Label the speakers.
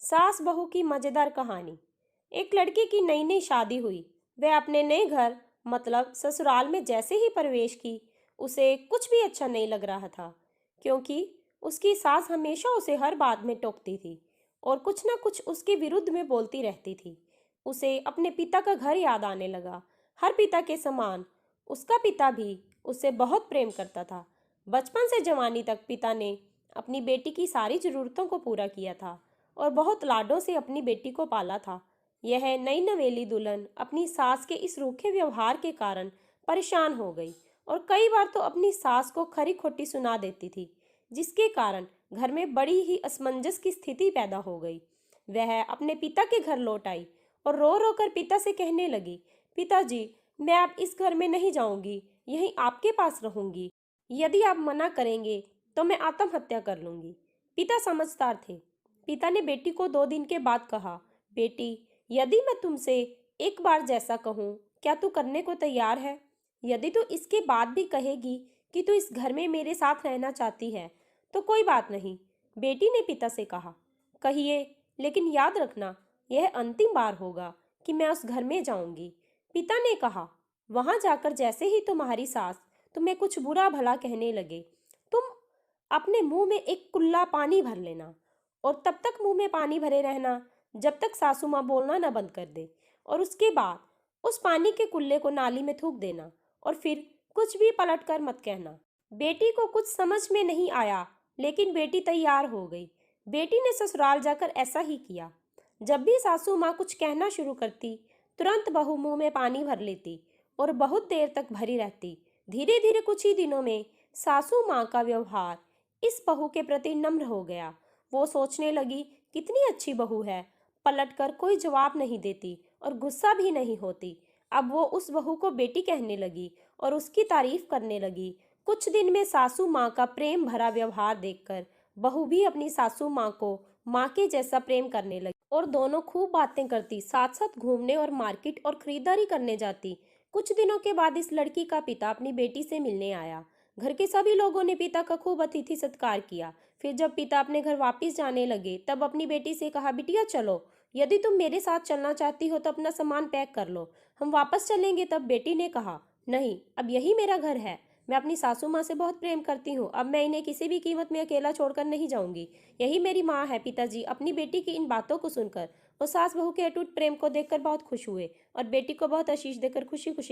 Speaker 1: सास बहू की मजेदार कहानी। एक लड़की की नई नई शादी हुई। वह अपने नए घर मतलब ससुराल में जैसे ही प्रवेश की, उसे कुछ भी अच्छा नहीं लग रहा था, क्योंकि उसकी सास हमेशा उसे हर बात में टोकती थी और कुछ ना कुछ उसके विरुद्ध में बोलती रहती थी। उसे अपने पिता का घर याद आने लगा। हर पिता के समान उसका पिता भी उससे बहुत प्रेम करता था। बचपन से जवानी तक पिता ने अपनी बेटी की सारी जरूरतों को पूरा किया था और बहुत लाडों से अपनी बेटी को पाला था। यह नई नवेली दुल्हन अपनी सास के इस रूखे व्यवहार के कारण परेशान हो गई और कई बार तो अपनी सास को खरी खोटी सुना देती थी, जिसके कारण घर में बड़ी ही असमंजस की स्थिति पैदा हो गई। वह अपने पिता के घर लौट आई और रो रो कर पिता से कहने लगी, पिताजी, मैं अब इस घर में नहीं जाऊंगी, यहीं आपके पास रहूंगी। यदि आप मना करेंगे तो मैं आत्महत्या कर लूंगी। पिता समझदार थे। पिता ने बेटी को 2 दिन के बाद कहा, बेटी, यदि मैं तुमसे एक बार जैसा कहूँ, क्या तू करने को तैयार है? यदि तू इसके बाद भी कहेगी कि तू इस घर में मेरे साथ रहना चाहती है, तो कोई बात नहीं। बेटी ने पिता से कहा, कहिए, लेकिन याद रखना, यह अंतिम बार होगा कि मैं उस घर में जाऊंगी। पिता ने कहा, वहां जाकर जैसे ही तुम्हारी सास तुम्हें कुछ बुरा भला कहने लगे, तुम अपने मुंह में एक कुल्ला पानी भर लेना और तब तक मुंह में पानी भरे रहना जब तक सासू माँ बोलना न बंद कर दे, और उसके बाद उस पानी के कुल्ले को नाली में थूक देना और फिर कुछ भी पलट कर मत कहना। बेटी को कुछ समझ में नहीं आया, लेकिन बेटी तैयार हो गई। बेटी ने ससुराल जाकर ऐसा ही किया। जब भी सासू माँ कुछ कहना शुरू करती, तुरंत बहू मुंह में पानी भर लेती और बहुत देर तक भरी रहती। धीरे धीरे कुछ ही दिनों में सासू माँ का व्यवहार इस बहू के प्रति नम्र हो गया। वो सोचने लगी, कितनी अच्छी बहू है, पलटकर कोई जवाब नहीं देती और गुस्सा भी नहीं होती। अब वो उस बहू को बेटी कहने लगी और उसकी तारीफ करने लगी। कुछ दिन में सासू माँ का प्रेम भरा व्यवहार देखकर बहू भी अपनी सासू माँ को माँ के जैसा प्रेम करने लगी और दोनों खूब बातें करती, साथ साथ घूमने और मार्केट और खरीदारी करने जाती। कुछ दिनों के बाद इस लड़की का पिता अपनी बेटी से मिलने आया। घर के सभी लोगों ने पिता का खूब अतिथि सत्कार किया। फिर जब पिता अपने घर वापस जाने लगे, तब अपनी बेटी से कहा, बिटिया चलो, यदि तुम मेरे साथ चलना चाहती हो तो अपना सामान पैक कर लो, हम वापस चलेंगे। तब बेटी ने कहा, नहीं, अब यही मेरा घर है, मैं अपनी सासू माँ से बहुत प्रेम करती हूँ, अब मैं इन्हें किसी भी कीमत में अकेला छोड़कर नहीं जाऊंगी, यही मेरी माँ है। पिताजी अपनी बेटी की इन बातों को सुनकर वो सास बहू के अटूट प्रेम को देखकर बहुत खुश हुए और बेटी को बहुत आशीष देकर खुशी खुशी